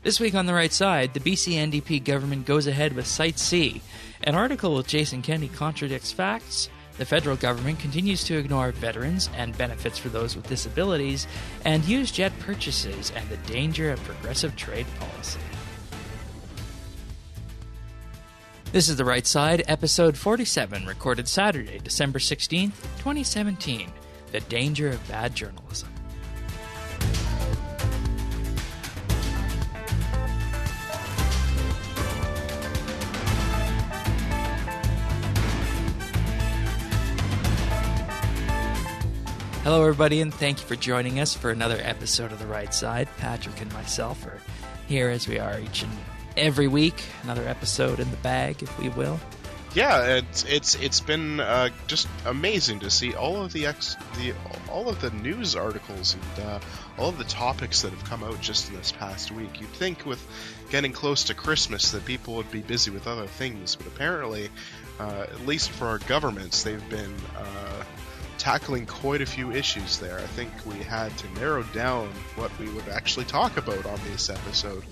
This week on The Right Side, the BC NDP government goes ahead with Site C. An article with Jason Kenney contradicts facts. The federal government continues to ignore veterans and benefits for those with disabilities, and used jet purchases and the danger of progressive trade policy. This is The Right Side, episode 47, recorded Saturday, December 16th, 2017. The danger of bad journalism. Hello, everybody, and thank you for joining us for another episode of The Right Side. Patrick and myself are here as we are each and every week. Another episode in the bag, if we will. Yeah, it's been just amazing to see all of the news articles and all of the topics that have come out just in this past week. You'd think with getting close to Christmas that people would be busy with other things, but apparently, at least for our governments, they've been tackling quite a few issues there. I think we had to narrow down what we would actually talk about on this episode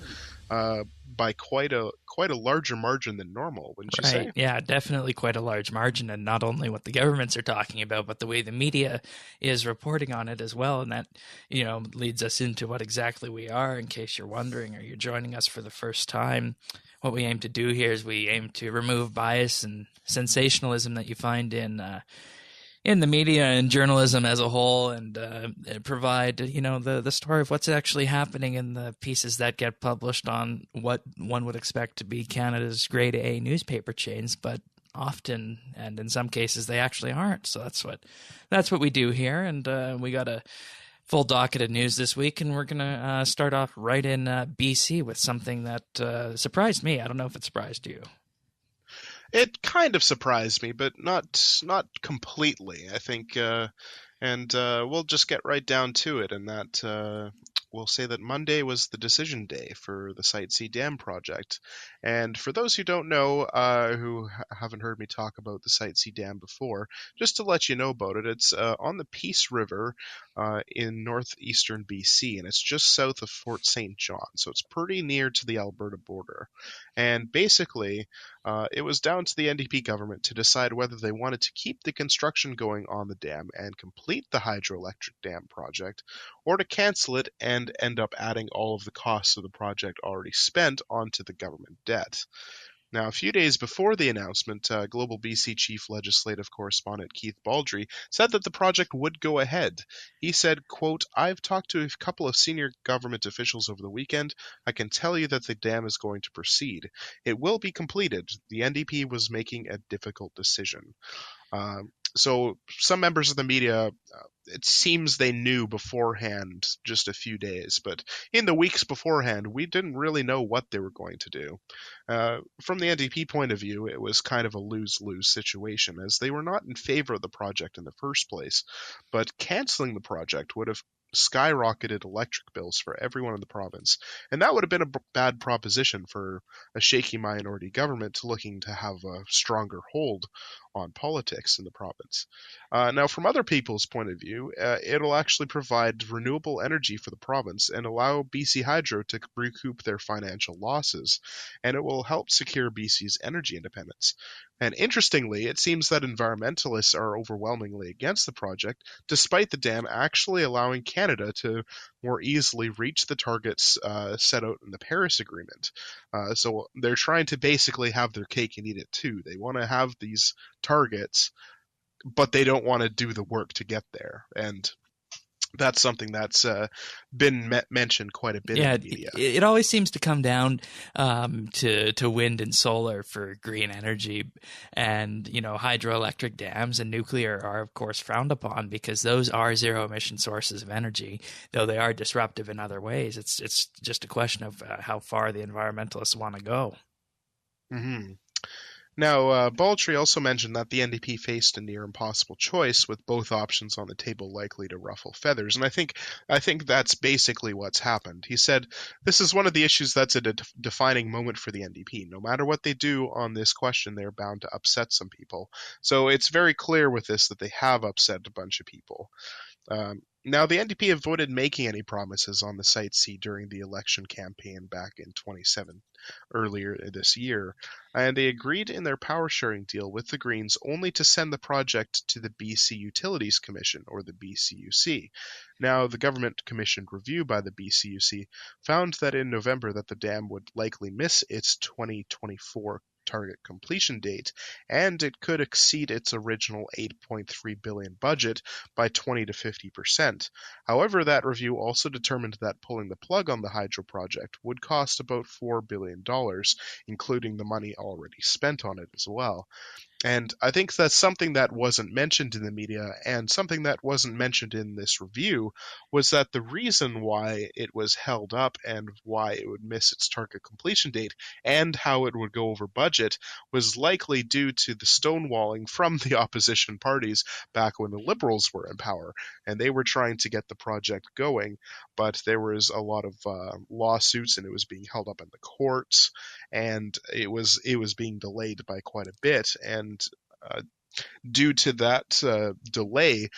by quite a larger margin than normal, wouldn't you say? Yeah, definitely quite a large margin, and not only what the governments are talking about, but the way the media is reporting on it as well. And that, leads us into what exactly we are, in case you're wondering, or you're joining us for the first time. What we aim to do here is we aim to remove bias and sensationalism that you find in the media and journalism as a whole, and provide, the story of what's actually happening in the pieces that get published on what one would expect to be Canada's grade A newspaper chains, but often, and in some cases, they actually aren't. So that's what we do here, and we got a full docket of news this week, and we're going to start off right in BC with something that surprised me. I don't know if it surprised you. It kind of surprised me, but not completely, I think, and we'll just get right down to it, and that we'll say that Monday was the decision day for the Site C Dam project. And for those who don't know, who haven't heard me talk about the Site C Dam before, just to let you know about it, it's on the Peace River in northeastern BC, and it's just south of Fort St. John, so it's pretty near to the Alberta border. And basically, it was down to the NDP government to decide whether they wanted to keep the construction going on the dam and complete the hydroelectric dam project, or to cancel it and end up adding all of the costs of the project already spent onto the government debt. Now, a few days before the announcement, Global BC Chief Legislative Correspondent Keith Baldry said that the project would go ahead. He said, quote, "I've talked to a couple of senior government officials over the weekend. I can tell you that the dam is going to proceed. It will be completed. The NDP was making a difficult decision." So some members of the media, it seems they knew beforehand just a few days, but in the weeks beforehand, we didn't really know what they were going to do. From the NDP point of view, it was kind of a lose-lose situation, as they were not in favor of the project in the first place, but canceling the project would have skyrocketed electric bills for everyone in the province, and that would have been a bad proposition for a shaky minority government looking to have a stronger hold on politics in the province. Now, from other people's point of view, it'll actually provide renewable energy for the province and allow BC Hydro to recoup their financial losses, and it will help secure BC's energy independence. And interestingly, it seems that environmentalists are overwhelmingly against the project, despite the dam actually allowing Canada to more easily reach the targets set out in the Paris Agreement. So they're trying to basically have their cake and eat it too. They want to have these targets, but they don't want to do the work to get there. And that's something that's been mentioned quite a bit in the media. It always seems to come down to wind and solar for green energy, and hydroelectric dams and nuclear are of course frowned upon because those are zero emission sources of energy, though they are disruptive in other ways. It's just a question of how far the environmentalists want to go. Mm-hmm. Now, Baldry also mentioned that the NDP faced a near impossible choice, with both options on the table likely to ruffle feathers, and I think that's basically what's happened. He said, "This is one of the issues that's a defining moment for the NDP. No matter what they do on this question, they're bound to upset some people. So it's very clear with this that they have upset a bunch of people." Now, the NDP avoided making any promises on the Site C during the election campaign back in 27 earlier this year, and they agreed in their power sharing deal with the Greens only to send the project to the BC Utilities Commission, or the BCUC. Now, the government-commissioned review by the BCUC found that in November that the dam would likely miss its 2024 target completion date, and it could exceed its original $8.3 billion budget by 20 to 50%. However, that review also determined that pulling the plug on the hydro project would cost about $4 billion, including the money already spent on it as well. And I think that's something that wasn't mentioned in the media, and something that wasn't mentioned in this review was that the reason why it was held up and why it would miss its target completion date and how it would go over budget was likely due to the stonewalling from the opposition parties back when the Liberals were in power, and they were trying to get the project going, but there was a lot of lawsuits, and it was being held up in the courts, and it was being delayed by quite a bit, and uh, due to that delay,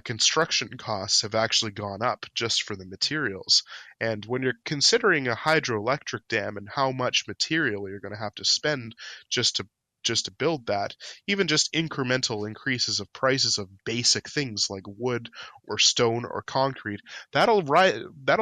construction costs have actually gone up just for the materials. And when you're considering a hydroelectric dam and how much material you're going to have to spend just to build that, even just incremental increases of prices of basic things like wood or stone or concrete, that'll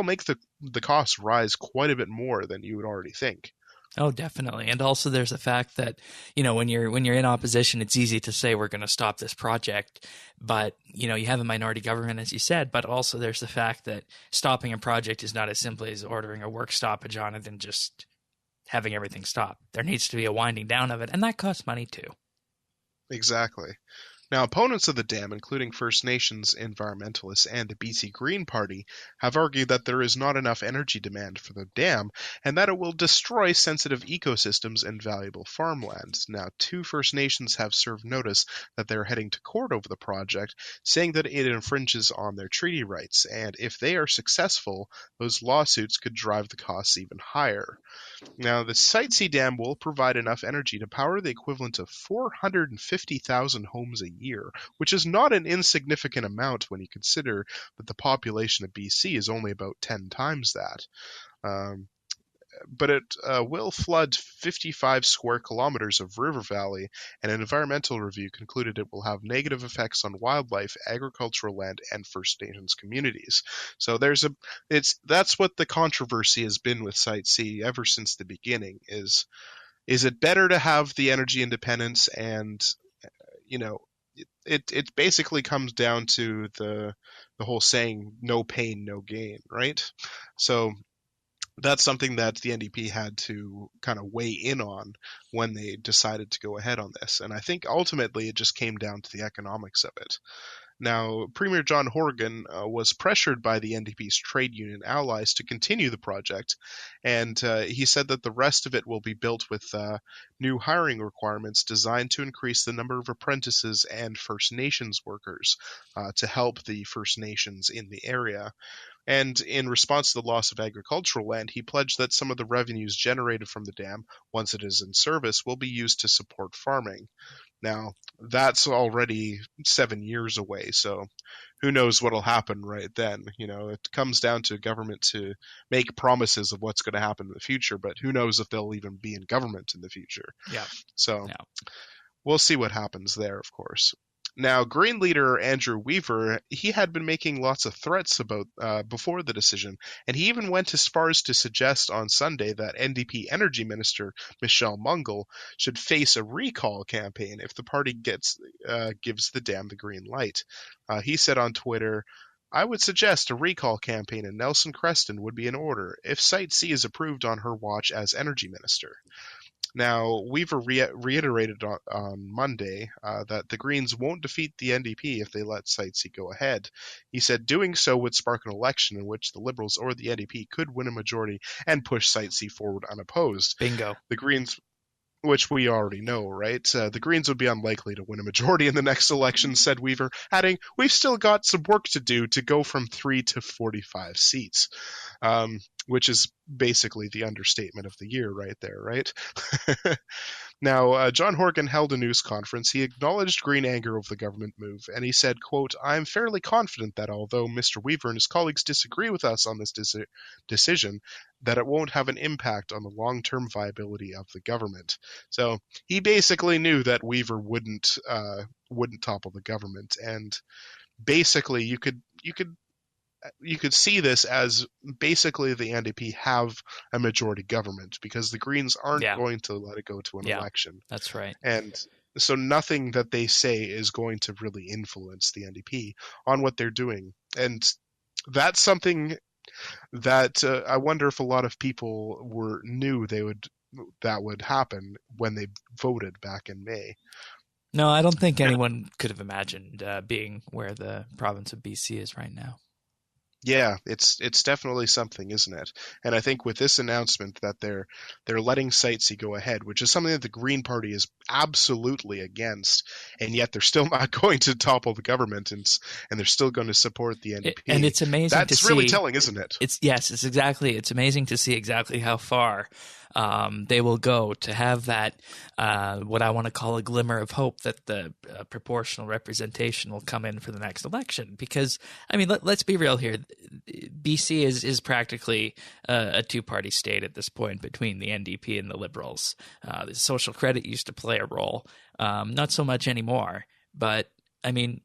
make the cost rise quite a bit more than you would already think. Oh, definitely. And also there's the fact that, you know, when you're in opposition, it's easy to say we're going to stop this project, but you know, you have a minority government as you said, but also there's the fact that stopping a project is not as simply as ordering a work stoppage on it and just having everything stop. There needs to be a winding down of it, and that costs money too. Exactly. Now, opponents of the dam, including First Nations, environmentalists, and the BC Green Party, have argued that there is not enough energy demand for the dam and that it will destroy sensitive ecosystems and valuable farmland. Now, two First Nations have served notice that they're heading to court over the project, saying that it infringes on their treaty rights, and if they are successful, those lawsuits could drive the costs even higher. Now, the Site C dam will provide enough energy to power the equivalent of 450,000 homes a year, which is not an insignificant amount when you consider that the population of BC is only about 10 times that. Um, but it will flood 55 square kilometers of river valley, and an environmental review concluded it will have negative effects on wildlife, agricultural land, and First Nations communities. So that's what the controversy has been with Site C ever since the beginning. Is it better to have the energy independence, and you know it basically comes down to the whole saying no pain no gain, right? So that's something that the NDP had to kind of weigh in on when they decided to go ahead on this. And I think ultimately it just came down to the economics of it. Now, Premier John Horgan was pressured by the NDP's trade union allies to continue the project, and he said that the rest of it will be built with new hiring requirements designed to increase the number of apprentices and First Nations workers to help the First Nations in the area. And in response to the loss of agricultural land, he pledged that some of the revenues generated from the dam, once it is in service, will be used to support farming. Now, that's already 7 years away, so who knows what'll happen right then. It comes down to government to make promises of what's going to happen in the future, but who knows if they'll even be in government in the future. Yeah. So Yeah. we'll see what happens there, of course. Now, Green leader Andrew Weaver, he had been making lots of threats about before the decision, and he even went as far as to suggest on Sunday that NDP Energy Minister Michelle Mungle should face a recall campaign if the party gives the dam the green light. He said on Twitter, "I would suggest a recall campaign in Nelson Creston would be in order if Site C is approved on her watch as energy minister." Now, Weaver reiterated on Monday that the Greens won't defeat the NDP if they let Site C go ahead. He said doing so would spark an election in which the Liberals or the NDP could win a majority and push Site C forward unopposed. Bingo. The Greens, which we already know, right? The Greens would be unlikely to win a majority in the next election, said Weaver, adding, "We've still got some work to do to go from 3 to 45 seats." which is basically the understatement of the year right there, right? Now, John Horgan held a news conference. He acknowledged green anger over the government move, and he said, quote, "I'm fairly confident that although Mr. Weaver and his colleagues disagree with us on this decision, that it won't have an impact on the long-term viability of the government." So he basically knew that Weaver wouldn't topple the government, and basically you could see this as basically the NDP have a majority government because the Greens aren't going to let it go to an election. That's right. And so nothing that they say is going to really influence the NDP on what they're doing. And that's something that I wonder if a lot of people knew that would happen when they voted back in May. No, I don't think anyone could have imagined being where the province of BC is right now. Yeah, it's definitely something, isn't it? And I think with this announcement that they're letting Site C go ahead, which is something that the Green Party is absolutely against, and yet they're still not going to topple the government, and they're still going to support the NDP. And it's amazing to see. That's really telling, isn't it? It's amazing to see exactly how far they will go to have that, what I want to call a glimmer of hope that the proportional representation will come in for the next election. Because, I mean, let's be real here. BC is practically a two-party state at this point between the NDP and the Liberals. The social credit used to play a role, not so much anymore. But, I mean,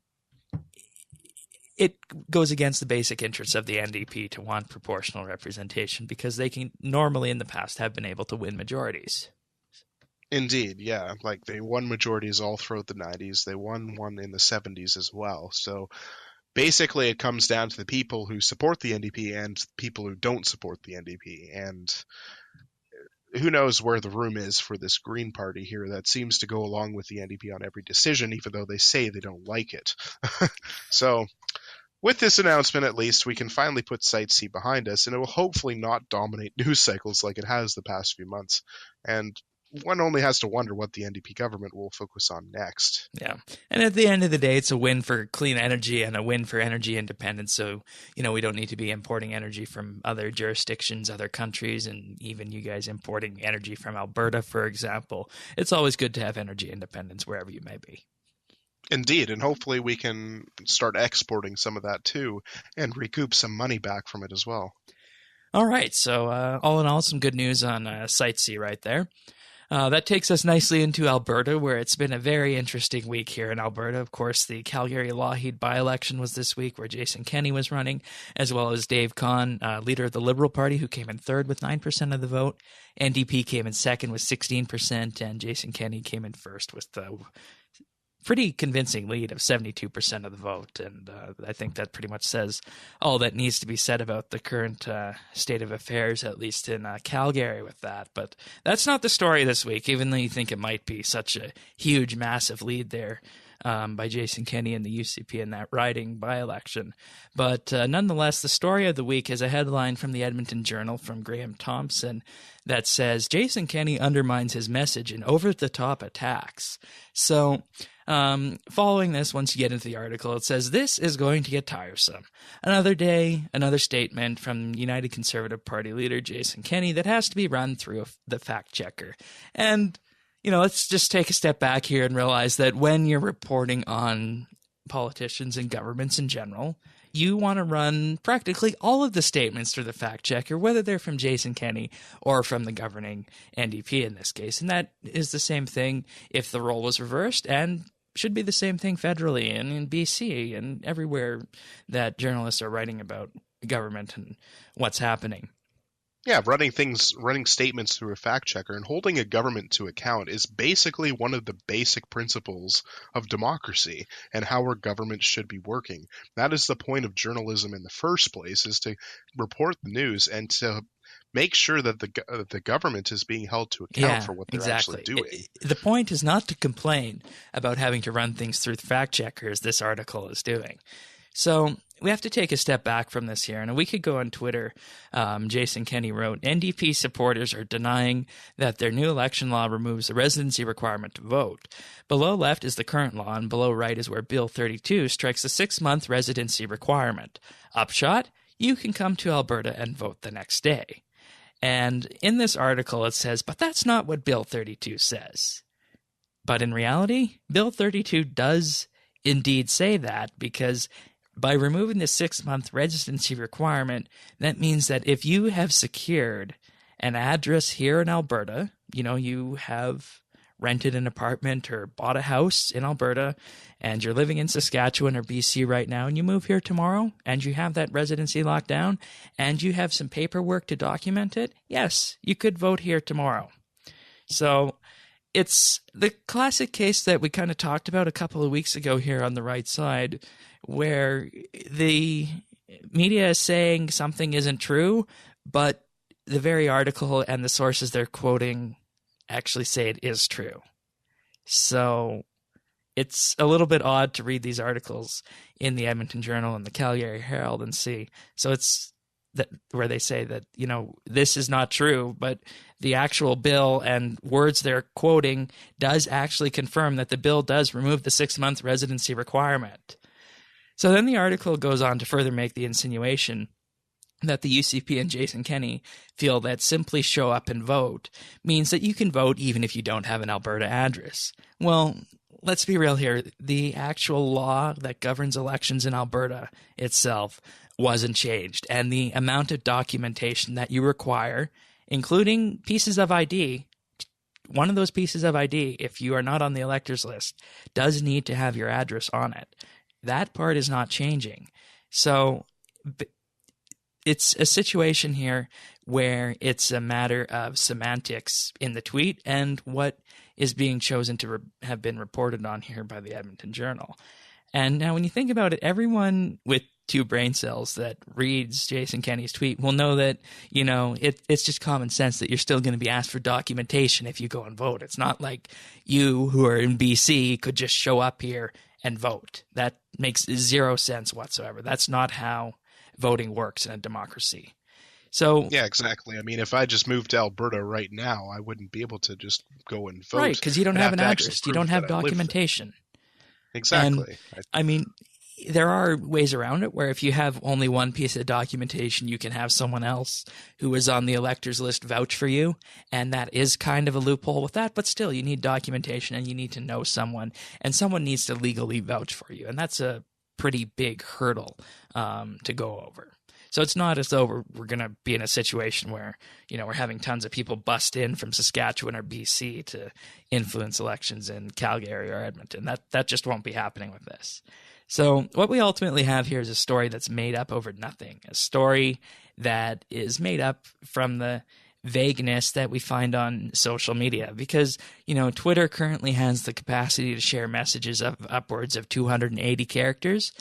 it goes against the basic interests of the NDP to want proportional representation because they can normally in the past have been able to win majorities. Indeed, yeah. Like they won majorities all throughout the 90s. They won one in the 70s as well. So basically it comes down to the people who support the NDP and people who don't support the NDP. And who knows where the room is for this Green Party here that seems to go along with the NDP on every decision, even though they say they don't like it. So with this announcement, at least, we can finally put Site C behind us, and it will hopefully not dominate news cycles like it has the past few months. And one only has to wonder what the NDP government will focus on next. Yeah. And at the end of the day, it's a win for clean energy and a win for energy independence. So, we don't need to be importing energy from other jurisdictions, other countries, and even you guys importing energy from Alberta, for example. It's always good to have energy independence wherever you may be. Indeed, and hopefully we can start exporting some of that too and recoup some money back from it as well. All right, so all in all, some good news on Site C right there. That takes us nicely into Alberta, where it's been a very interesting week here in Alberta. Of course, the Calgary-Lougheed by-election was this week, where Jason Kenney was running, as well as Dave Kahn, leader of the Liberal Party, who came in third with 9% of the vote. NDP came in second with 16%, and Jason Kenney came in first with pretty convincing lead of 72% of the vote. And I think that pretty much says all that needs to be said about the current state of affairs, at least in Calgary with that. But that's not the story this week, even though you think it might be such a huge, massive lead there by Jason Kenney and the UCP in that riding by-election. But nonetheless, the story of the week is a headline from the Edmonton Journal from Graham Thompson that says, Jason Kenney undermines his message in over-the-top attacks. So following this, once you get into the article, it says, this is going to get tiresome. Another day, another statement from United Conservative Party leader Jason Kenney that has to be run through the fact checker. And let's just take a step back here and realize that when you're reporting on politicians and governments in general, you want to run practically all of the statements through the fact checker, whether they're from Jason Kenney or from the governing NDP in this case. And that is the same thing if the role was reversed, and should be the same thing federally and in BC and everywhere that journalists are writing about government and what's happening. Yeah, running statements through a fact checker and holding a government to account is basically one of the basic principles of democracy and how our government should be working. That is the point of journalism in the first place, is to report the news and to make sure that the government is being held to account for what they're actually doing. The point is not to complain about having to run things through fact checkers, this article is doing. So we have to take a step back from this here. And a week ago on Twitter, Jason Kenney wrote, NDP supporters are denying that their new election law removes the residency requirement to vote. Below left is the current law, and below right is where Bill 32 strikes the 6-month residency requirement. Upshot? you can come to Alberta and vote the next day. And in this article, it says, but that's not what Bill 32 says. But in reality, Bill 32 does indeed say that, because by removing the 6-month residency requirement, that means that if you have secured an address here in Alberta, you have rented an apartment or bought a house in Alberta, and you're living in Saskatchewan or BC right now, and you move here tomorrow, and you have that residency locked down, and you have some paperwork to document it, yes, you could vote here tomorrow. So it's the classic case that we kind of talked about a couple of weeks ago here on the right side, where the media is saying something isn't true, but the very article and the sources they're quoting actually say it is true. So it's a little bit odd to read these articles in the Edmonton Journal and the Calgary Herald and see. So it's that where they say that, this is not true, but the actual bill and words they're quoting does actually confirm that the bill does remove the 6-month residency requirement. So then the article goes on to further make the insinuation that the UCP and Jason Kenney feel that simply show up and vote means that you can vote even if you don't have an Alberta address. Well, let's be real here. The actual law that governs elections in Alberta itself wasn't changed, and the amount of documentation that you require, including pieces of ID, one of those pieces of ID, if you are not on the electors list, does need to have your address on it. That part is not changing. So it's a situation here where it's a matter of semantics in the tweet and what is being chosen to have been reported on here by the Edmonton Journal. And now when you think about it, everyone with 2 brain cells that reads Jason Kenney's tweet will know that, it's just common sense that you're still going to be asked for documentation if you go and vote. It's not like you who are in BC could just show up here and vote. That makes 0 sense whatsoever. That's not how voting works in a democracy. So yeah, exactly. I mean, if I just moved to Alberta right now, I wouldn't be able to just go and vote. Right, because you don't have an address. You don't have documentation. Exactly. And, I mean, there are ways around it where if you have only one piece of documentation, you can have someone else who is on the electors list vouch for you, and that is kind of a loophole with that, but still you need documentation and you need to know someone, and someone needs to legally vouch for you, and that's a pretty big hurdle to go over. So it's not as though we're going to be in a situation where, we're having tons of people bust in from Saskatchewan or BC to influence elections in Calgary or Edmonton. That just won't be happening with this. So what we ultimately have here is a story that's made up over nothing, a story that is made up from the vagueness that we find on social media, because, Twitter currently has the capacity to share messages of upwards of 280 characters.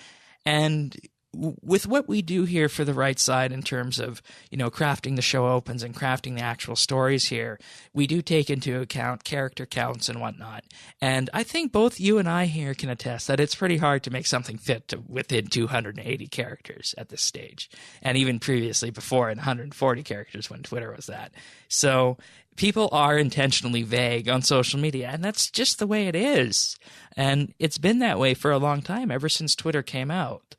And with what we do here for the right side in terms of, crafting the show opens and crafting the actual stories here, we do take into account character counts and whatnot. And I think both you and I here can attest that it's pretty hard to make something fit to within 280 characters at this stage. And even previously before in 140 characters when Twitter was that. So people are intentionally vague on social media, and that's just the way it is. And it's been that way for a long time, ever since Twitter came out.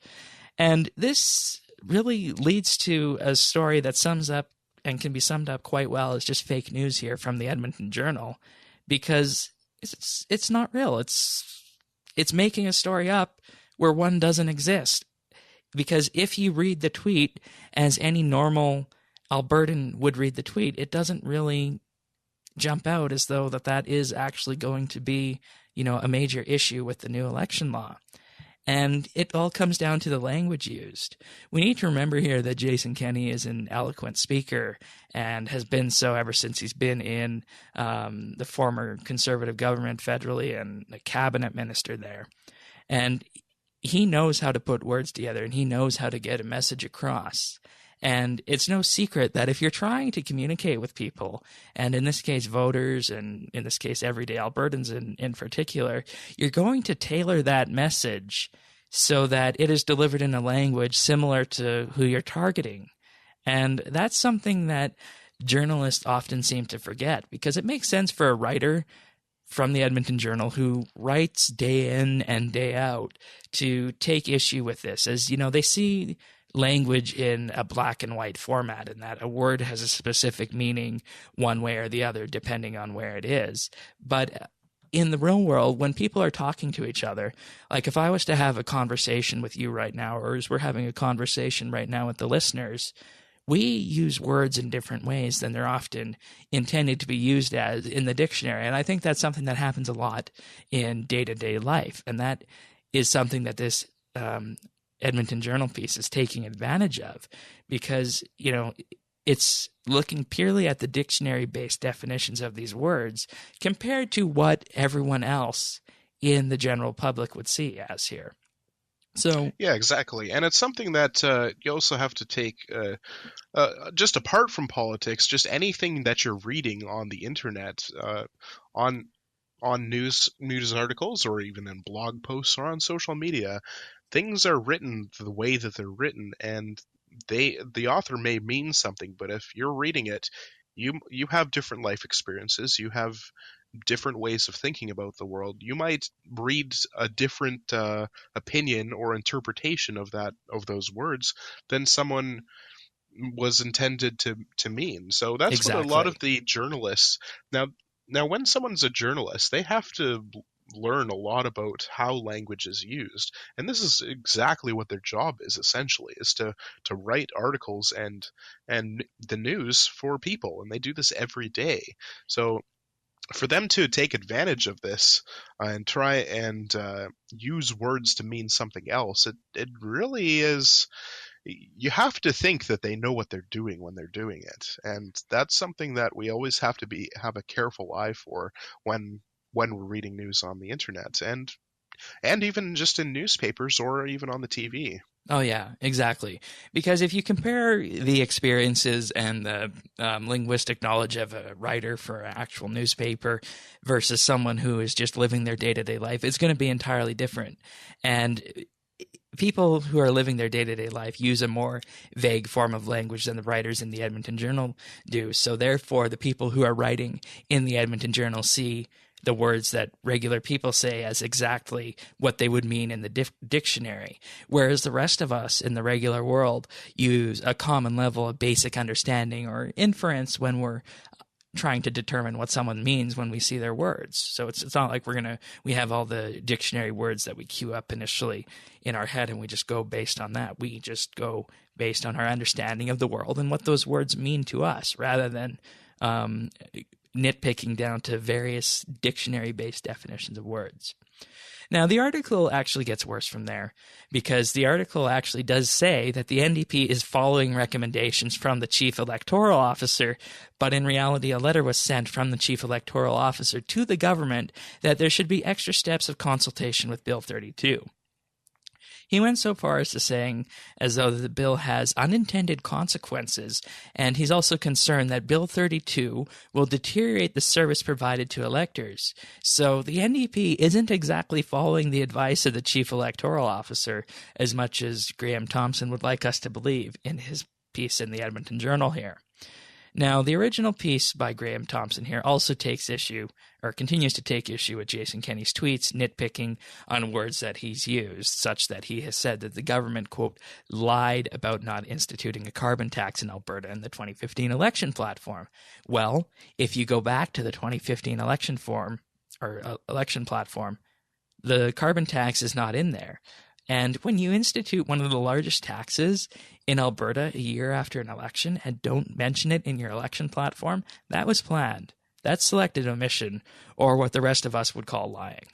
And this really leads to a story that sums up and can be summed up quite well as just fake news here from the Edmonton Journal, because it's not real. It's making a story up where one doesn't exist. Because if you read the tweet as any normal Albertan would read the tweet, it doesn't really jump out as though that is actually going to be, a major issue with the new election law. And it all comes down to the language used. We need to remember here that Jason Kenney is an eloquent speaker and has been so ever since he's been in the former Conservative government federally and a cabinet minister there. And he knows how to put words together, and he knows how to get a message across. And it's no secret that if you're trying to communicate with people, and in this case voters, and in this case everyday Albertans in particular, you're going to tailor that message so that it is delivered in a language similar to who you're targeting. And that's something that journalists often seem to forget, because it makes sense for a writer from the Edmonton Journal who writes day in and day out to take issue with this, as they see language in a black and white format, and that a word has a specific meaning one way or the other depending on where it is. But in the real world, when people are talking to each other, like if I was to have a conversation with you right now, or as we're having a conversation right now with the listeners, we use words in different ways than they're often intended to be used as in the dictionary. And I think that's something that happens a lot in day-to-day life. And that is something that this Edmonton Journal piece is taking advantage of, because, you know, it's looking purely at the dictionary-based definitions of these words compared to what everyone else in the general public would see as here. So Yeah, exactly. And it's something that you also have to take, just apart from politics, just anything that you're reading on the internet, on news articles, or even in blog posts or on social media. Things are written the way that they're written, and the author may mean something, but if you're reading it, you have different life experiences, you have different ways of thinking about the world. You might read a different opinion or interpretation of those words than someone was intended to mean. So that's what a lot exactly. of the journalists now when someone's a journalist, they have to learn a lot about how language is used, and this is exactly what their job is, essentially, is to write articles and the news for people, and they do this every day. So for them to take advantage of this and try and use words to mean something else, it really is. You have to think that they know what they're doing when they're doing it, and that's something that we always have to have a careful eye for when we're reading news on the internet, and even just in newspapers or even on the TV. Oh, yeah, exactly. Because if you compare the experiences and the linguistic knowledge of a writer for an actual newspaper versus someone who is just living their day-to-day life, it's going to be entirely different. And people who are living their day-to-day life use a more vague form of language than the writers in the Edmonton Journal do. So therefore, the people who are writing in the Edmonton Journal see the words that regular people say as exactly what they would mean in the dictionary, whereas the rest of us in the regular world use a common level of basic understanding or inference when we're trying to determine what someone means when we see their words. So it's not like we have all the dictionary words that we queue up initially in our head and we just go based on that. We just go based on our understanding of the world and what those words mean to us, rather than nitpicking down to various dictionary-based definitions of words. Now, the article actually gets worse from there, because the article actually does say that the NDP is following recommendations from the Chief Electoral Officer, but in reality, a letter was sent from the Chief Electoral Officer to the government that there should be extra steps of consultation with Bill 32. He went so far as to saying as though the bill has unintended consequences, and he's also concerned that Bill 32 will deteriorate the service provided to electors. So the NDP isn't exactly following the advice of the Chief Electoral Officer, as much as Graham Thompson would like us to believe in his piece in the Edmonton Journal here. Now, the original piece by Graham Thompson here also takes issue, or continues to take issue, with Jason Kenney's tweets, nitpicking on words that he's used, such that he has said that the government, quote, lied about not instituting a carbon tax in Alberta in the 2015 election platform. Well, if you go back to the 2015 election platform, the carbon tax is not in there. And when you institute one of the largest taxes in Alberta a year after an election and don't mention it in your election platform, that was planned. That's selective omission, or what the rest of us would call lying.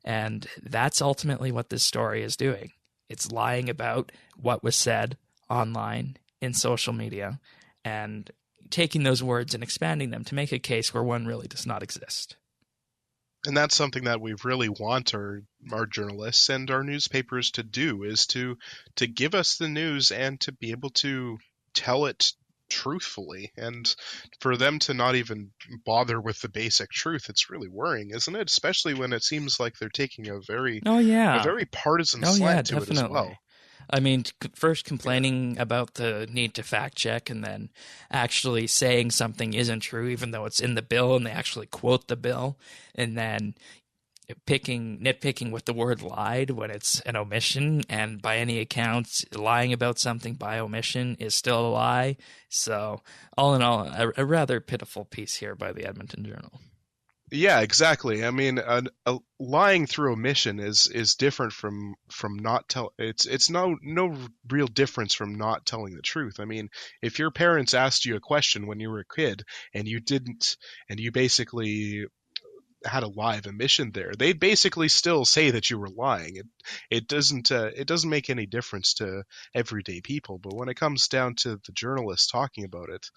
And that's ultimately what this story is doing. It's lying about what was said online, in social media, and taking those words and expanding them to make a case where one really does not exist. And that's something that we really want our journalists and our newspapers to do, is to give us the news and to be able to tell it truthfully. And for them to not even bother with the basic truth, it's really worrying, isn't it? Especially when it seems like they're taking a very partisan slant to it as well. I mean, first complaining about the need to fact check, and then actually saying something isn't true, even though it's in the bill and they actually quote the bill, and then nitpicking with the word lied when it's an omission, and by any accounts, lying about something by omission is still a lie. So, all in all, a rather pitiful piece here by the Edmonton Journal. Yeah, exactly. I mean, lying through omission is different from not tell. It's no real difference from not telling the truth. I mean, if your parents asked you a question when you were a kid and you didn't, and you basically had a live emission there, they'd basically still say that you were lying. It doesn't make any difference to everyday people. But when it comes down to the journalists talking about it,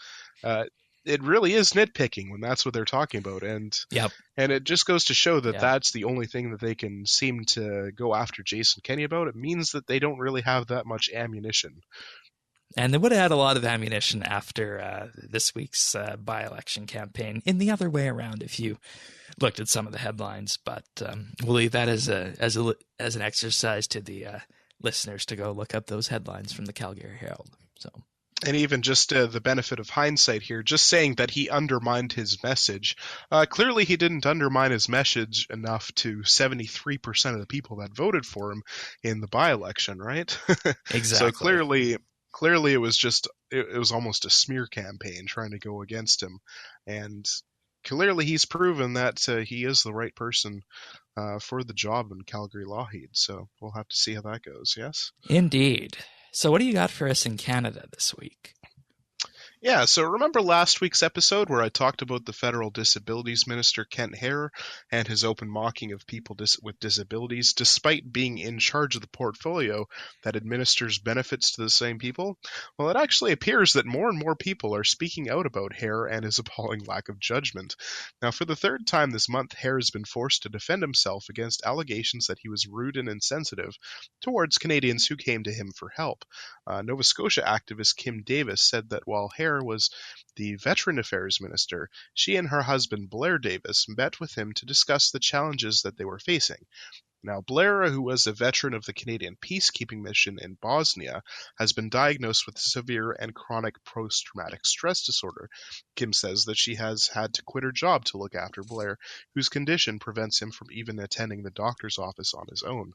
uh, it really is nitpicking when that's what they're talking about, Yep. and it just goes to show that Yep. that's the only thing that they can seem to go after Jason Kenney about. It means that they don't really have that much ammunition. And they would have had a lot of ammunition after this week's by-election campaign in the other way around if you looked at some of the headlines. But we'll leave that as an exercise to the listeners to go look up those headlines from the Calgary Herald. So. And even just the benefit of hindsight here, just saying that he undermined his message. Clearly, he didn't undermine his message enough to 73% of the people that voted for him in the by-election, right? Exactly. So clearly, it was almost a smear campaign trying to go against him, and clearly he's proven that he is the right person for the job in Calgary Lougheed. So we'll have to see how that goes. Yes. Indeed. So what do you got for us in Canada this week? Yeah, so remember last week's episode where I talked about the federal disabilities minister, Kent Hehr, and his open mocking of people with disabilities, despite being in charge of the portfolio that administers benefits to the same people? Well, it actually appears that more and more people are speaking out about Hehr and his appalling lack of judgment. Now, for the third time this month, Hehr has been forced to defend himself against allegations that he was rude and insensitive towards Canadians who came to him for help. Nova Scotia activist Kim Davis said that while Hehr was the Veteran Affairs Minister, she and her husband Blair Davis met with him to discuss the challenges that they were facing. Now, Blair, who was a veteran of the Canadian peacekeeping mission in Bosnia, has been diagnosed with severe and chronic post-traumatic stress disorder. Kim says that she has had to quit her job to look after Blair, whose condition prevents him from even attending the doctor's office on his own.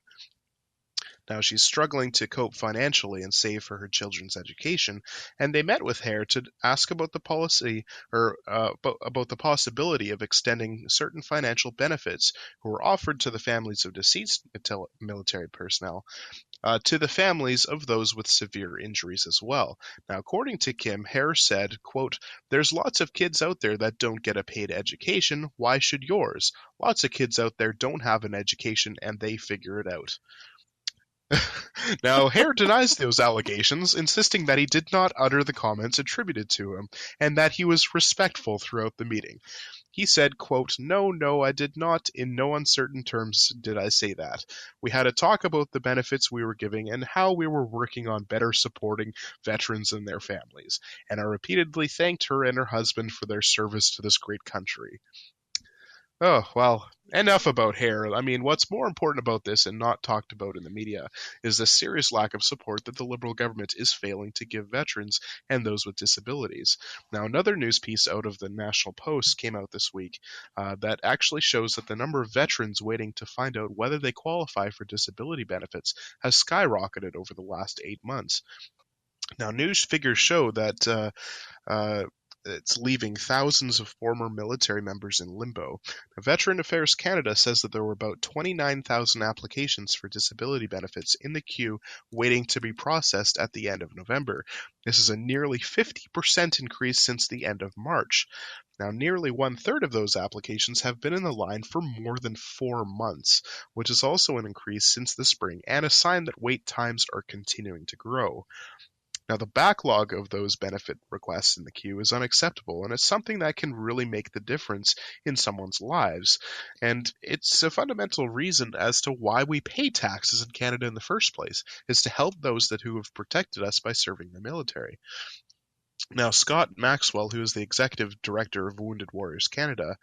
Now she's struggling to cope financially and save for her children's education, and they met with Hehr to ask about the policy or about the possibility of extending certain financial benefits who were offered to the families of deceased military personnel to the families of those with severe injuries as well. Now, according to Kim, Hehr said, quote, "There's lots of kids out there that don't get a paid education. Why should yours? Lots of kids out there don't have an education and they figure it out." Now, Hehr denies those allegations, insisting that he did not utter the comments attributed to him, and that he was respectful throughout the meeting. He said, quote, No, I did not. In no uncertain terms did I say that. We had a talk about the benefits we were giving and how we were working on better supporting veterans and their families. And I repeatedly thanked her and her husband for their service to this great country. Oh, well, enough about Hehr. I mean, what's more important about this and not talked about in the media is the serious lack of support that the Liberal government is failing to give veterans and those with disabilities. Now, another news piece out of the National Post came out this week that actually shows that the number of veterans waiting to find out whether they qualify for disability benefits has skyrocketed over the last 8 months. Now, news figures show that it's leaving thousands of former military members in limbo. Veteran Affairs Canada says that there were about 29,000 applications for disability benefits in the queue waiting to be processed at the end of November. This is a nearly 50% increase since the end of March. Now, nearly one-third of those applications have been in the line for more than 4 months, which is also an increase since the spring and a sign that wait times are continuing to grow. Now, the backlog of those benefit requests in the queue is unacceptable, and it's something that can really make the difference in someone's lives. And it's a fundamental reason as to why we pay taxes in Canada in the first place, is to help those who have protected us by serving the military. Now, Scott Maxwell, who is the executive director of Wounded Warriors Canada,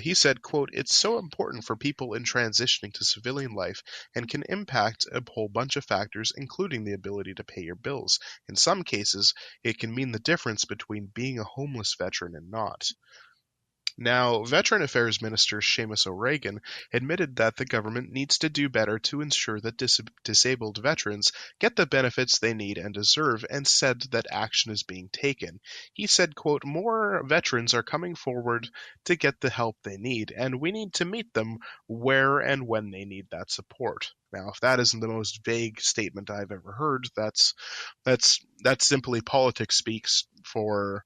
he said, quote, "It's so important for people in transitioning to civilian life and can impact a whole bunch of factors, including the ability to pay your bills. In some cases, it can mean the difference between being a homeless veteran and not." Now, Veteran Affairs Minister Seamus O'Regan admitted that the government needs to do better to ensure that disabled veterans get the benefits they need and deserve, and said that action is being taken. He said, quote, "More veterans are coming forward to get the help they need, and we need to meet them where and when they need that support." Now, if that isn't the most vague statement I've ever heard, that's simply politics speaks for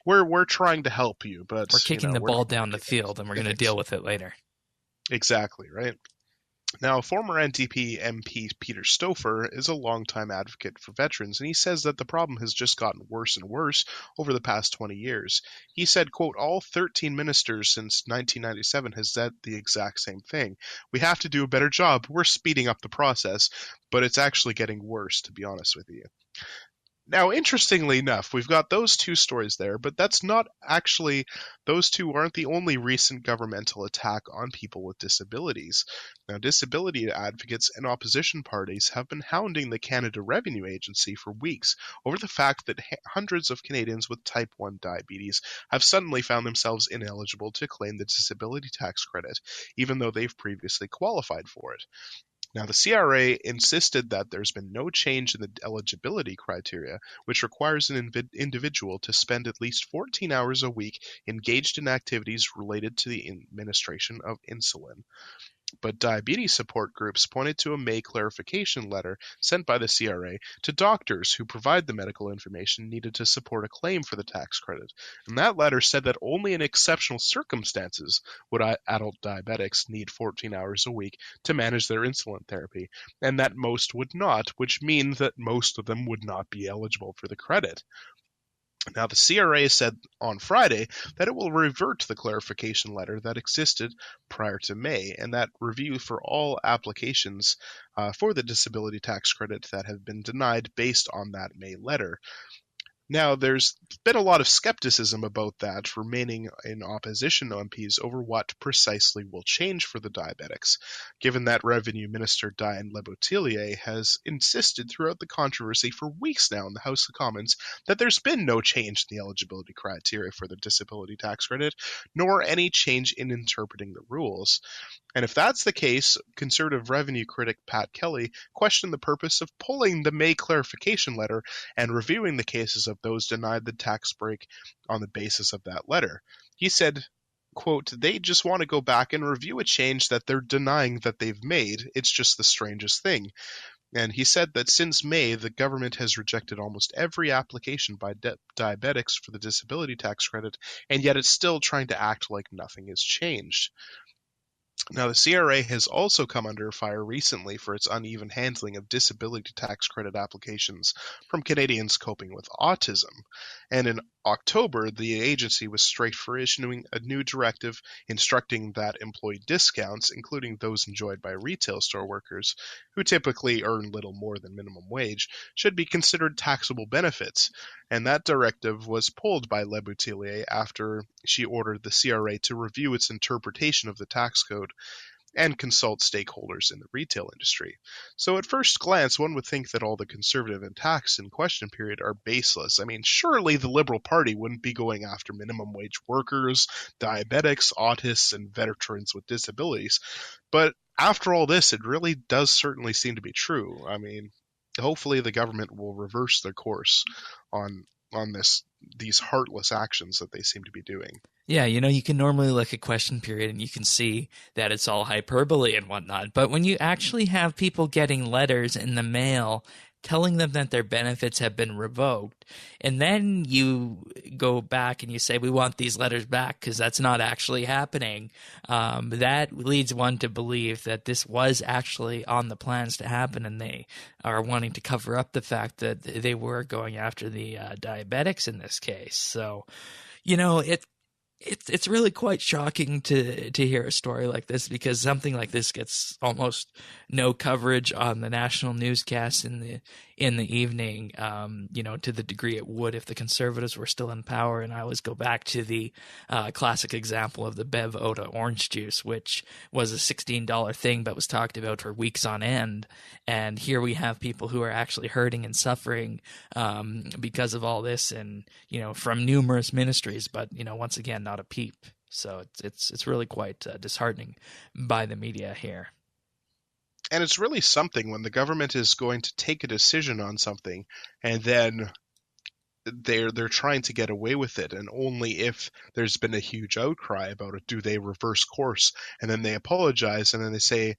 we're trying to help you, but We're kicking the we're ball not down the making any field, and we're going to things. deal with it later. Exactly, right? Now, former NDP MP Peter Stouffer is a longtime advocate for veterans, and he says that the problem has just gotten worse and worse over the past 20 years. He said, quote, "All 13 ministers since 1997 has said the exact same thing. We have to do a better job. We're speeding up the process, but it's actually getting worse, to be honest with you." Now, interestingly enough, we've got those two stories there, but that's not actually, those two aren't the only recent governmental attack on people with disabilities. Now, disability advocates and opposition parties have been hounding the Canada Revenue Agency for weeks over the fact that hundreds of Canadians with type 1 diabetes have suddenly found themselves ineligible to claim the disability tax credit, even though they've previously qualified for it. Now, the CRA insisted that there's been no change in the eligibility criteria, which requires an individual to spend at least 14 hours a week engaged in activities related to the administration of insulin. But diabetes support groups pointed to a May clarification letter sent by the CRA to doctors who provide the medical information needed to support a claim for the tax credit. And that letter said that only in exceptional circumstances would adult diabetics need 14 hours a week to manage their insulin therapy, and that most would not, which means that most of them would not be eligible for the credit. Now, the CRA said on Friday that it will revert to the clarification letter that existed prior to May, and that review for all applications for the disability tax credit that have been denied based on that May letter. Now, there's been a lot of skepticism about that remaining in opposition MPs over what precisely will change for the diabetics, given that Revenue Minister Diane Lebotelier has insisted throughout the controversy for weeks now in the House of Commons that there's been no change in the eligibility criteria for the disability tax credit, nor any change in interpreting the rules. And if that's the case, Conservative revenue critic Pat Kelly questioned the purpose of pulling the May clarification letter and reviewing the cases of those denied the tax break on the basis of that letter. He said, quote, "They just want to go back and review a change that they're denying that they've made. It's just the strangest thing." And he said that since May, the government has rejected almost every application by diabetics for the disability tax credit, and yet it's still trying to act like nothing has changed. Now, the CRA has also come under fire recently for its uneven handling of disability tax credit applications from Canadians coping with autism. And in October, the agency was straight for issuing a new directive instructing that employee discounts, including those enjoyed by retail store workers, who typically earn little more than minimum wage, should be considered taxable benefits. And that directive was pulled by Leboutillier after she ordered the CRA to review its interpretation of the tax code and consult stakeholders in the retail industry. So at first glance, one would think that all the Conservative attacks in question period are baseless. I mean, surely the Liberal Party wouldn't be going after minimum wage workers, diabetics, autists, and veterans with disabilities. But after all this, it really does certainly seem to be true. I mean, hopefully the government will reverse their course on these heartless actions that they seem to be doing. Yeah, you can normally look at question period and you can see that it's all hyperbole and whatnot. But when you actually have people getting letters in the mail telling them that their benefits have been revoked, and then you go back and you say, we want these letters back because that's not actually happening, that leads one to believe that this was actually on the plans to happen, and they are wanting to cover up the fact that they were going after the diabetics in this case. So, it's really quite shocking to hear a story like this, because something like this gets almost no coverage on the national newscasts in the evening, to the degree it would if the Conservatives were still in power. And I always go back to the classic example of the Bev Oda orange juice, which was a $16 thing but was talked about for weeks on end. And here we have people who are actually hurting and suffering because of all this, and from numerous ministries, but once again, not a peep. So it's really quite disheartening by the media here. And it's really something when the government is going to take a decision on something, and then they're trying to get away with it, and only if there's been a huge outcry about it do they reverse course, and then they apologize, and then they say,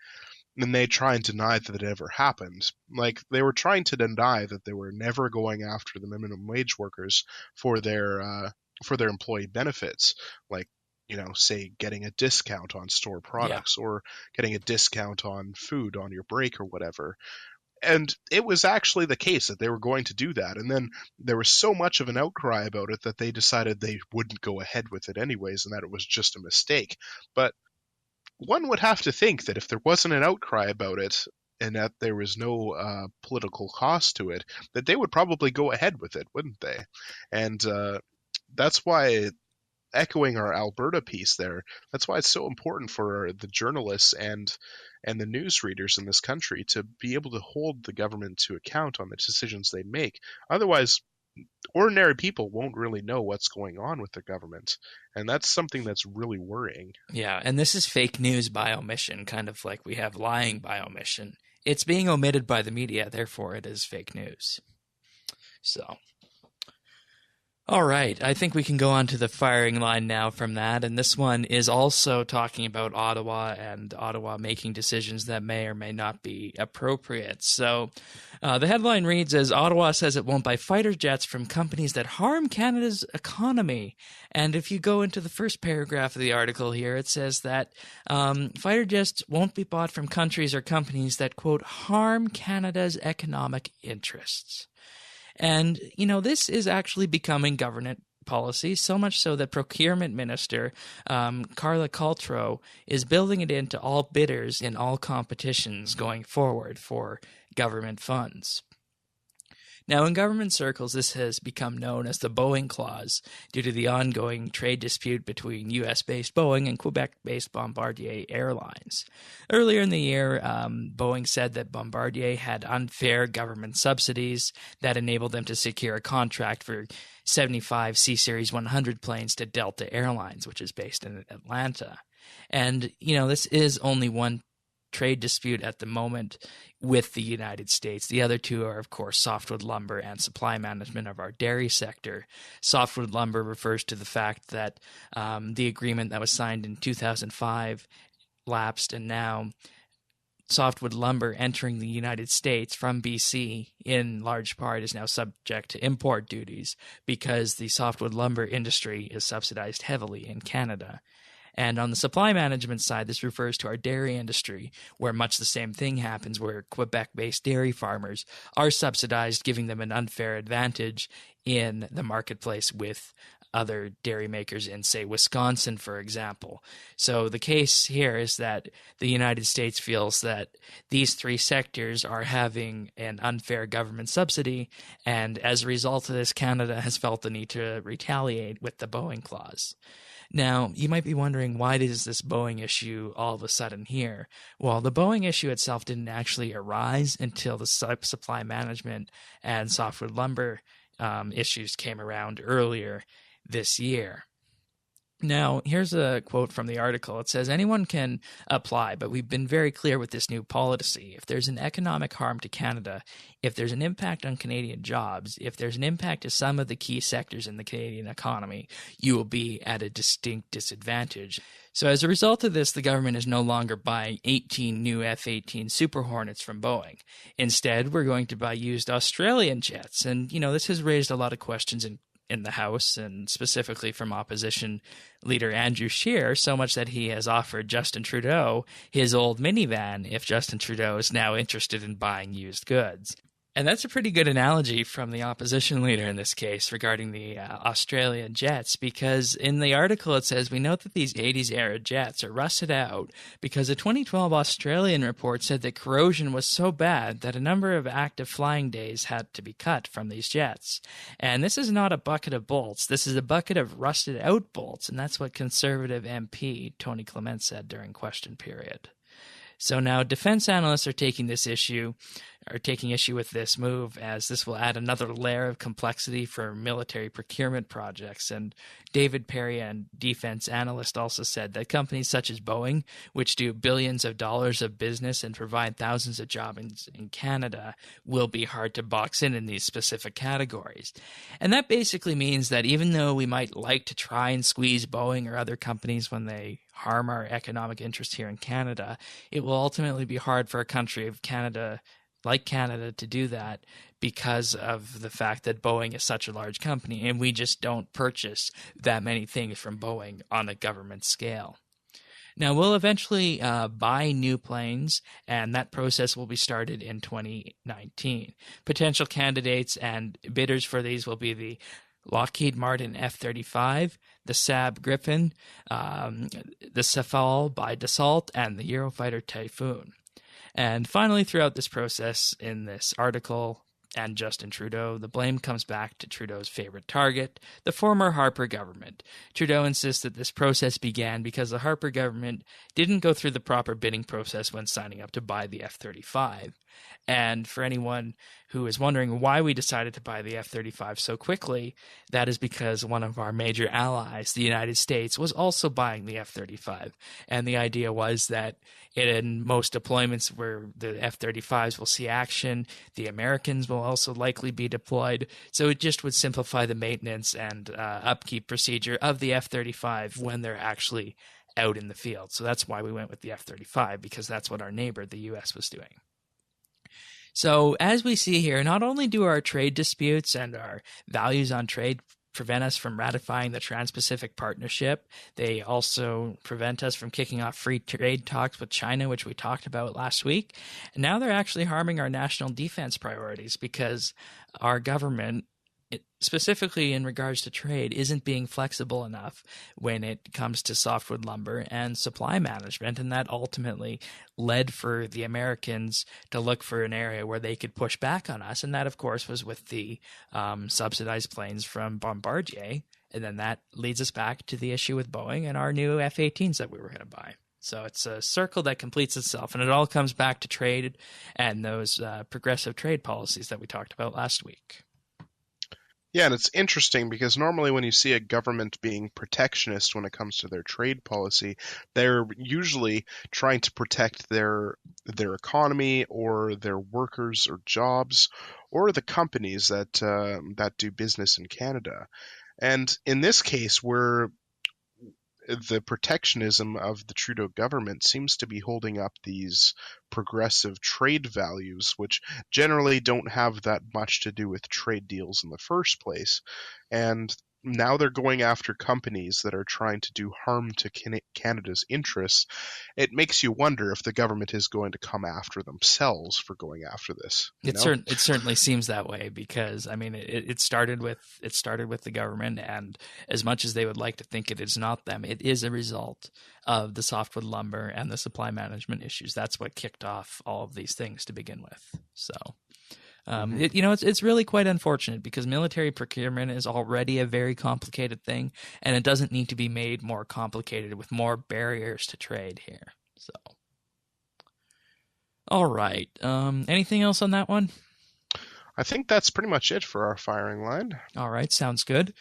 and they try and deny that it ever happened. Like, they were trying to deny that they were never going after the minimum wage workers for their employee benefits, like, say getting a discount on store Yeah. products or getting a discount on food on your break or whatever. And it was actually the case that they were going to do that. And then there was so much of an outcry about it that they decided they wouldn't go ahead with it anyways, and that it was just a mistake. But one would have to think that if there wasn't an outcry about it and that there was no political cost to it, that they would probably go ahead with it, wouldn't they? And that's why, echoing our Alberta piece there, that's why it's so important for the journalists and the news readers in this country to be able to hold the government to account on the decisions they make. Otherwise, ordinary people won't really know what's going on with the government, and that's something that's really worrying. Yeah, and this is fake news by omission, kind of like we have lying by omission. It's being omitted by the media, therefore it is fake news. So, all right, I think we can go on to the firing line now from that, and this one is also talking about Ottawa and Ottawa making decisions that may or may not be appropriate. So the headline reads as Ottawa says it won't buy fighter jets from companies that harm Canada's economy. And if you go into the first paragraph of the article here, it says that fighter jets won't be bought from countries or companies that, quote, harm Canada's economic interests. And, this is actually becoming government policy, so much so that Procurement Minister Carla Caltro is building it into all bidders in all competitions going forward for government funds. Now, in government circles, this has become known as the Boeing Clause due to the ongoing trade dispute between U.S.-based Boeing and Quebec-based Bombardier Airlines. Earlier in the year, Boeing said that Bombardier had unfair government subsidies that enabled them to secure a contract for 75 C-Series 100 planes to Delta Airlines, which is based in Atlanta. And, this is only one trade dispute at the moment with the United States. The other two are, of course, softwood lumber and supply management of our dairy sector. Softwood lumber refers to the fact that the agreement that was signed in 2005 lapsed, and now softwood lumber entering the United States from BC in large part is now subject to import duties because the softwood lumber industry is subsidized heavily in Canada. And on the supply management side, this refers to our dairy industry, where much the same thing happens, where Quebec-based dairy farmers are subsidized, giving them an unfair advantage in the marketplace with other dairy makers in, say, Wisconsin, for example. So the case here is that the United States feels that these three sectors are having an unfair government subsidy, and as a result of this, Canada has felt the need to retaliate with the Boeing Clause. Now, you might be wondering, why is this Boeing issue all of a sudden here? Well, the Boeing issue itself didn't actually arise until the supply management and softwood lumber issues came around earlier this year. Now, here's a quote from the article. It says, anyone can apply, but we've been very clear with this new policy. If there's an economic harm to Canada, if there's an impact on Canadian jobs, if there's an impact to some of the key sectors in the Canadian economy, you will be at a distinct disadvantage. So as a result of this, the government is no longer buying 18 new F-18 Super Hornets from Boeing. Instead, we're going to buy used Australian jets. And, this has raised a lot of questions in the House, and specifically from opposition leader Andrew Scheer, so much that he has offered Justin Trudeau his old minivan if Justin Trudeau is now interested in buying used goods. And that's a pretty good analogy from the opposition leader in this case regarding the Australian jets, because in the article it says, we note that these 80s era jets are rusted out because a 2012 Australian report said that corrosion was so bad that a number of active flying days had to be cut from these jets. And this is not a bucket of bolts. This is a bucket of rusted out bolts, and that's what Conservative MP Tony Clement said during question period. So now defense analysts are taking this issue are taking issue with this move, as this will add another layer of complexity for military procurement projects. And David Perry, a defense analyst, also said that companies such as Boeing, which do billions of dollars of business and provide thousands of jobs in Canada, will be hard to box in these specific categories. And that basically means that even though we might like to try and squeeze Boeing or other companies when they harm our economic interest here in Canada, it will ultimately be hard for a country of Canada like Canada to do that because of the fact that Boeing is such a large company and we just don't purchase that many things from Boeing on a government scale. Now, we'll eventually buy new planes, and that process will be started in 2019. Potential candidates and bidders for these will be the Lockheed Martin F-35, the Saab Griffin, the Rafale by Dassault, and the Eurofighter Typhoon. And finally, throughout this process, in this article and Justin Trudeau, the blame comes back to Trudeau's favorite target, the former Harper government. Trudeau insists that this process began because the Harper government didn't go through the proper bidding process when signing up to buy the F-35. And for anyone who is wondering why we decided to buy the F-35 so quickly, that is because one of our major allies, the United States, was also buying the F-35. And the idea was that in most deployments where the F-35s will see action, the Americans will also likely be deployed. So it just would simplify the maintenance and upkeep procedure of the F-35 when they're actually out in the field. So that's why we went with the F-35, because that's what our neighbor, the U.S., was doing. So as we see here, not only do our trade disputes and our values on trade prevent us from ratifying the Trans-Pacific Partnership, they also prevent us from kicking off free trade talks with China, which we talked about last week. And now they're actually harming our national defense priorities because our government, specifically in regards to trade, isn't being flexible enough when it comes to softwood lumber and supply management. And that ultimately led for the Americans to look for an area where they could push back on us. And that, of course, was with the subsidized planes from Bombardier. And then that leads us back to the issue with Boeing and our new F-18s that we were going to buy. So it's a circle that completes itself, and it all comes back to trade and those progressive trade policies that we talked about last week. Yeah, and it's interesting because normally when you see a government being protectionist when it comes to their trade policy, they're usually trying to protect their economy or their workers or jobs or the companies that do business in Canada. And in this case, where the protectionism of the Trudeau government seems to be holding up these progressive trade values, which generally don't have that much to do with trade deals in the first place. And now they're going after companies that are trying to do harm to Canada's interests. It makes you wonder if the government is going to come after themselves for going after this. It certainly seems that way because, I mean, it started with the government, and as much as they would like to think it is not them, it is a result of the softwood lumber and the supply management issues. That's what kicked off all of these things to begin with. So. It's really quite unfortunate because military procurement is already a very complicated thing, and it doesn't need to be made more complicated with more barriers to trade here. So, all right. Anything else on that one? I think that's pretty much it for our firing line. All right, sounds good.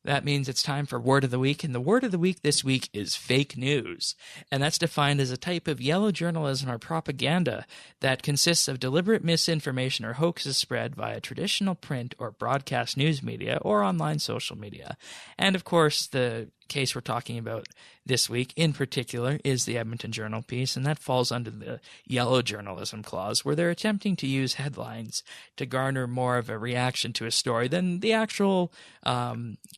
That means it's time for Word of the Week, and the Word of the Week this week is fake news, and that's defined as a type of yellow journalism or propaganda that consists of deliberate misinformation or hoaxes spread via traditional print or broadcast news media or online social media. And of course, the case we're talking about this week in particular is the Edmonton Journal piece, and that falls under the yellow journalism clause, where they're attempting to use headlines to garner more of a reaction to a story than the actual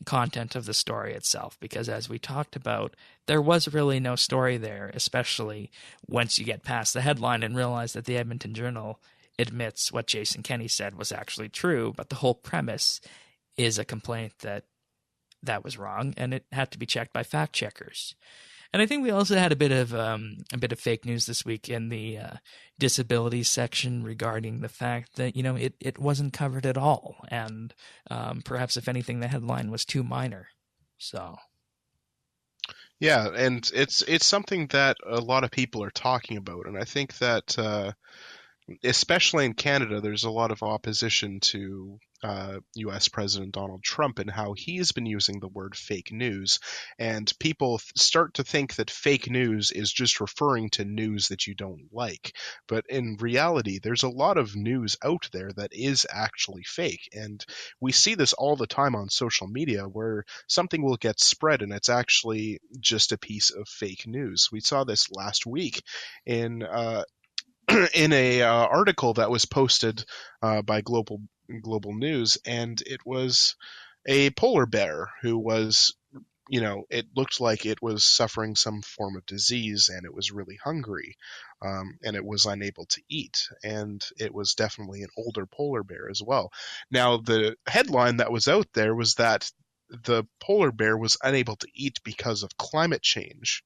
content of the story itself, because as we talked about, there was really no story there, especially once you get past the headline and realize that the Edmonton Journal admits what Jason Kenney said was actually true, but the whole premise is a complaint that was wrong, and it had to be checked by fact checkers. And I think we also had a bit of fake news this week in the disabilities section regarding the fact that it wasn't covered at all, and perhaps if anything, the headline was too minor. So. Yeah, and it's something that a lot of people are talking about, and I think that especially in Canada, there's a lot of opposition to U.S. President Donald Trump and how he's been using the word fake news. And people start to think that fake news is just referring to news that you don't like. But in reality, there's a lot of news out there that is actually fake. And we see this all the time on social media where something will get spread and it's actually just a piece of fake news. We saw this last week in in a article that was posted by Global News, and it was a polar bear who was, it looked like it was suffering some form of disease, and it was really hungry, and it was unable to eat, and it was definitely an older polar bear as well. Now, the headline that was out there was that the polar bear was unable to eat because of climate change,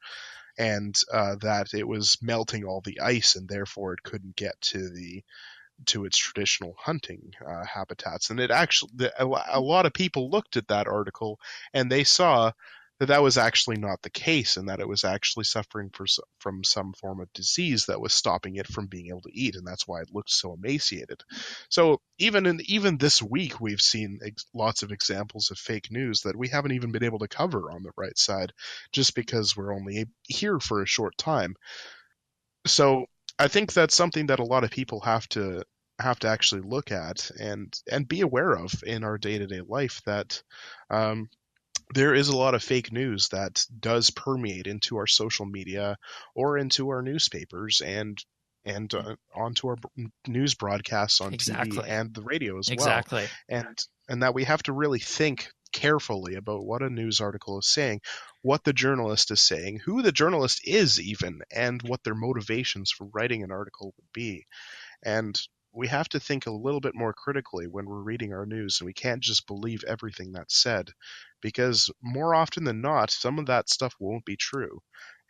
and that it was melting all the ice, and therefore it couldn't get to its traditional hunting habitats. And it actually, a lot of people looked at that article and they saw that that was actually not the case, and that it was actually suffering from some form of disease that was stopping it from being able to eat, and that's why it looked so emaciated. So even this week, we've seen lots of examples of fake news that we haven't even been able to cover on the right side, just because we're only here for a short time. So I think that's something that a lot of people have to actually look at and be aware of in our day-to-day life, that there is a lot of fake news that does permeate into our social media or into our newspapers and onto our news broadcasts on TV Exactly. and the radio as well. Exactly. And that we have to really think carefully about what a news article is saying, what the journalist is saying, who the journalist is even, and what their motivations for writing an article would be. And we have to think a little bit more critically when we're reading our news, and we can't just believe everything that's said, because more often than not, some of that stuff won't be true.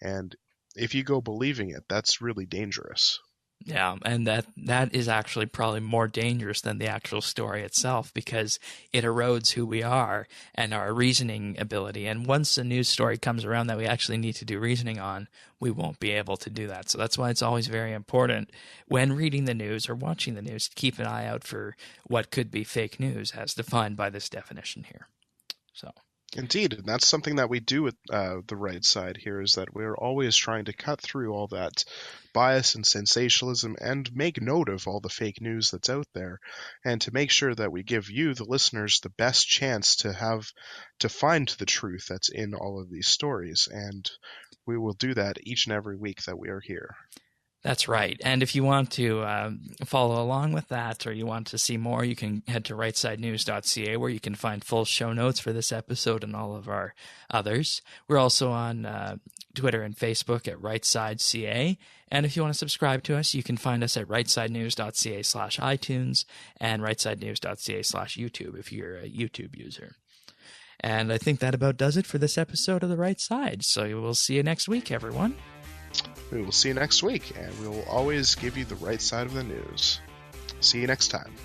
And if you go believing it, that's really dangerous. Yeah, and that is actually probably more dangerous than the actual story itself, because it erodes who we are and our reasoning ability. And once a news story comes around that we actually need to do reasoning on, we won't be able to do that. So that's why it's always very important when reading the news or watching the news to keep an eye out for what could be fake news as defined by this definition here. So Indeed, and that's something that we do at the right side here, is that we're always trying to cut through all that bias and sensationalism and make note of all the fake news that's out there, and to make sure that we give you, the listeners, the best chance to find the truth that's in all of these stories. And we will do that each and every week that we are here. that's right. And if you want to follow along with that, or you want to see more, you can head to rightsidenews.ca, where you can find full show notes for this episode and all of our others. We're also on Twitter and Facebook at RightSideCA. And if you want to subscribe to us, you can find us at rightsidenews.ca/iTunes and rightsidenews.ca/YouTube if you're a YouTube user. And I think that about does it for this episode of The Right Side. So we'll see you next week, everyone. We will see you next week, and we will always give you the right side of the news. See you next time.